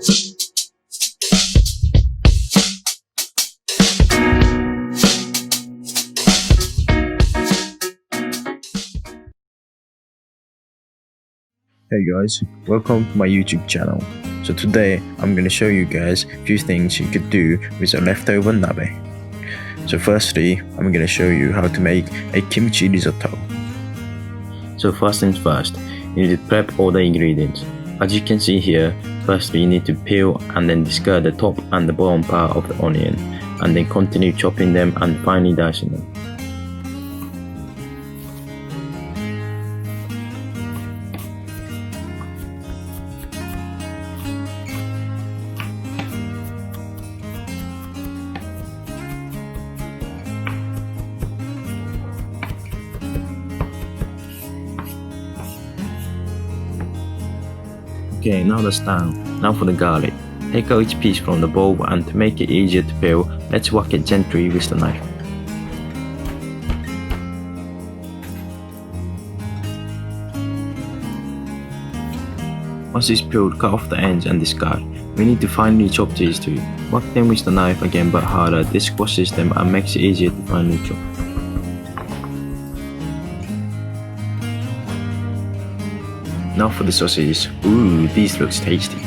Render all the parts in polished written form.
Hey guys, welcome to my YouTube channel. So today I'm going to show you guys a few things you could do with a leftover nabe. So firstly, I'm going to show you how to make a kimchi risotto. So first things first, you need to prep all the ingredients. As you can see here, firstly you need to peel and then discard the top and the bottom part of the onion, and then continue chopping them and finely dicing them. Okay, now that's done. Now for the garlic. Take out each piece from the bowl, and to make it easier to peel, let's whack it gently with the knife. Once it's peeled, cut off the ends and discard. We need to finely chop these too. Whack them with the knife again but harder. This squashes them and makes it easier to finely chop. Now for the sausages. Ooh, these looks tasty.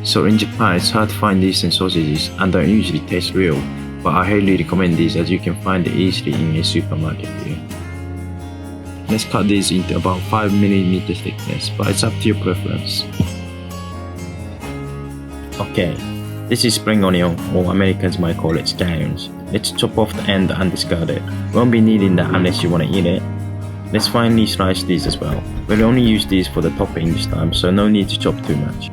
So in Japan it's hard to find decent sausages and don't usually taste real, but I highly recommend these as you can find it easily in a supermarket here. Let's cut these into about 5mm thickness, but it's up to your preference. Okay, this is spring onion, or Americans might call it scallions. Let's chop off the end and discard it. Won't be needing that unless you want to eat it. Let's finely slice these as well. We'll only use these for the topping this time, so no need to chop too much.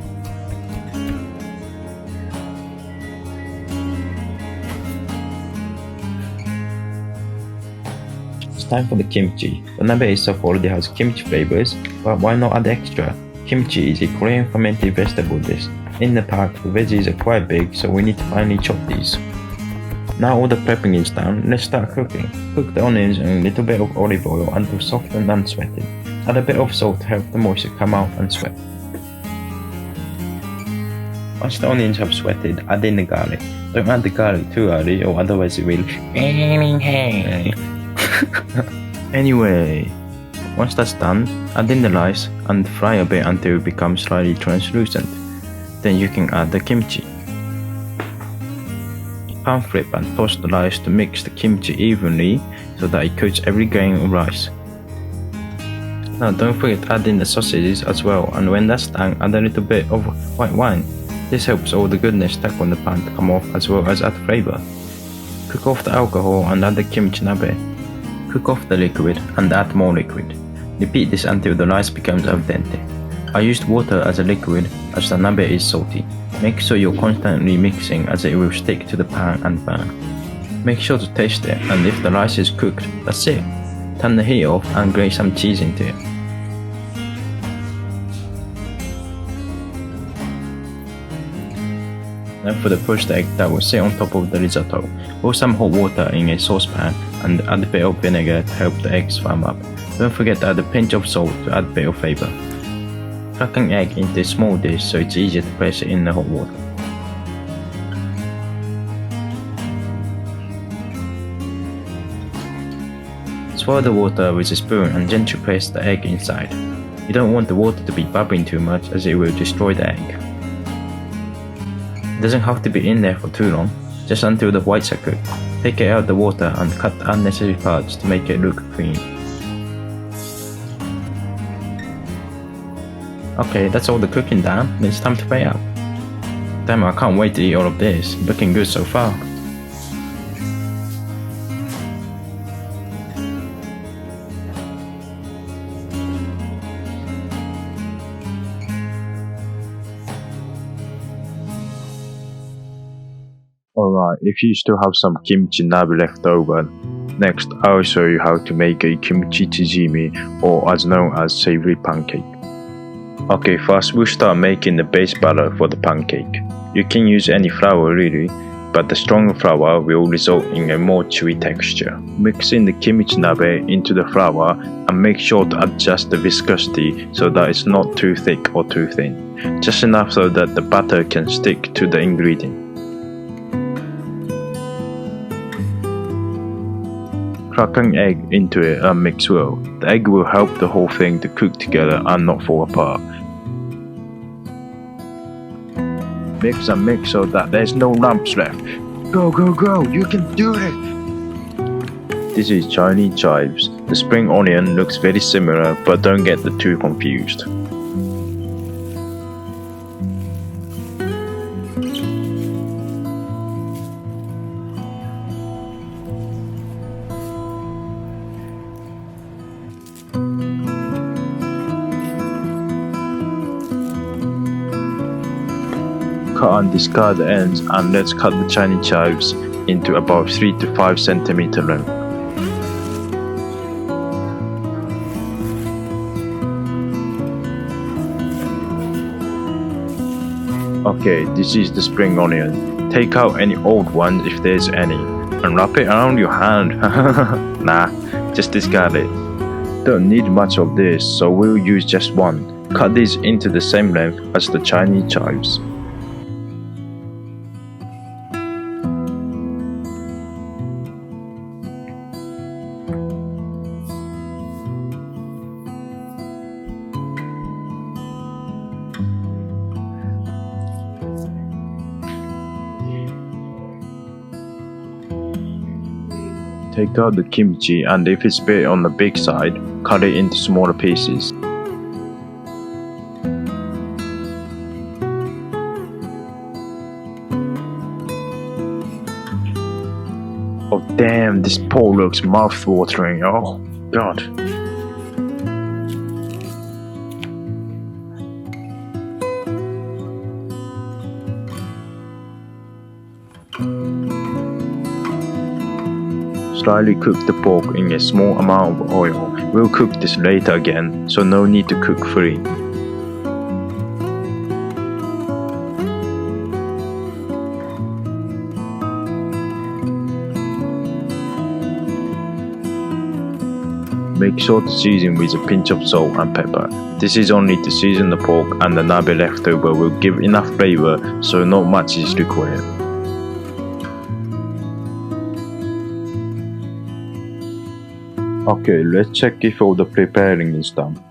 It's time for the kimchi. The nabe itself already has kimchi flavors, but why not add extra? Kimchi is a Korean fermented vegetable dish. In the pack, the veggies are quite big, so we need to finely chop these. Now all the prepping is done, let's start cooking. Cook the onions in a little bit of olive oil until softened and sweated. Add a bit of salt to help the moisture come out and sweat. Once the onions have sweated, add in the garlic. Don't add the garlic too early or otherwise it will Anyway, once that's done, add in the rice and fry a bit until it becomes slightly translucent. Then you can add the kimchi. Pan flip and toss the rice to mix the kimchi evenly so that it coats every grain of rice. Now don't forget to add in the sausages as well, and when that's done, add a little bit of white wine. This helps all the goodness stuck on the pan to come off as well as add flavour. Cook off the alcohol and add the kimchi nabe. Cook off the liquid and add more liquid. Repeat this until the rice becomes al dente. I used water as a liquid as the nabe is salty. Make sure you're constantly mixing as it will stick to the pan and burn. Make sure to taste it, and if the rice is cooked, that's it. Turn the heat off and grate some cheese into it. Now for the poached egg that will sit on top of the risotto. Pour some hot water in a saucepan and add a bit of vinegar to help the eggs firm up. Don't forget to add a pinch of salt to add a bit of flavour. Crack an egg into a small dish so it's easier to place it in the hot water. Swirl the water with a spoon and gently place the egg inside. You don't want the water to be bubbling too much as it will destroy the egg. It doesn't have to be in there for too long, just until the whites are cooked. Take it out of the water and cut the unnecessary parts to make it look clean. Okay, that's all the cooking done, it's time to pay up. Damn, I can't wait to eat all of this, looking good so far. Alright, if you still have some kimchi nabe left over, next I'll show you how to make a kimchi chijimi, or as known as savory pancake. Okay, first we'll start making the base batter for the pancake. You can use any flour really, but the stronger flour will result in a more chewy texture. Mix in the kimchi nabe into the flour and make sure to adjust the viscosity so that it's not too thick or too thin. just enough so that the butter can stick to the ingredient. Crack an egg into it and mix well. The egg will help the whole thing to cook together and not fall apart. Mix and mix so that there's no lumps left. Go, go, go! You can do it! This is Chinese chives. The spring onion looks very similar, but don't get too confused. Cut and discard the ends, and let's cut the Chinese chives into about 3 to 5 centimeter length. Okay, this is the spring onion. Take out any old ones if there's any, and wrap it around your hand. Nah, just discard it. Don't need much of this, so we'll use just one. Cut these into the same length as the Chinese chives. Take out the kimchi, and if it's big on the big side, cut it into smaller pieces. Oh damn, this pork looks mouth-watering. Oh god. Slightly cook the pork in a small amount of oil. We'll cook this later again, so no need to cook fully. Make sure to season with a pinch of salt and pepper. This is only to season the pork, and the nabe leftover will give enough flavor, so not much is required. Okay, let's check if all the preparing is done.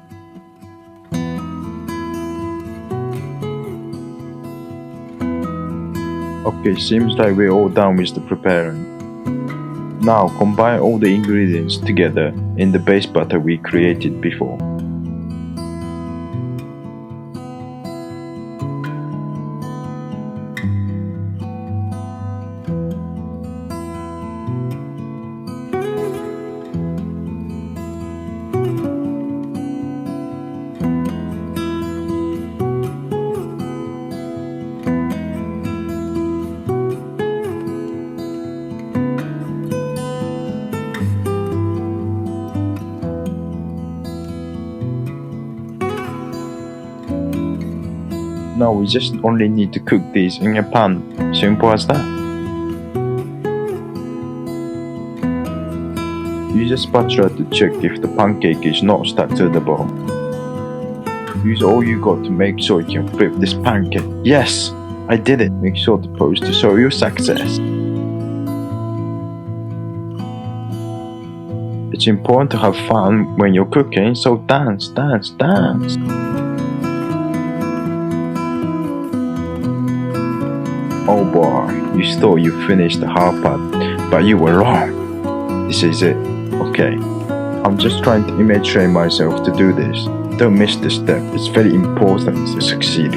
Okay, seems like we're all done with the preparing. Now combine all the ingredients together in the base batter we created before. Now we just only need to cook these in a pan. Simple as that. Use a spatula to check if the pancake is not stuck to the bowl. Use all you got to make sure you can flip this pancake. Yes! I did it! Make sure to pose to show your success. It's important to have fun when you're cooking, so dance, dance, dance! Oh boy, you thought you finished the half part, but you were wrong. This is it. Okay. I'm just trying to image train myself to do this. Don't miss this step. It's very important to succeed.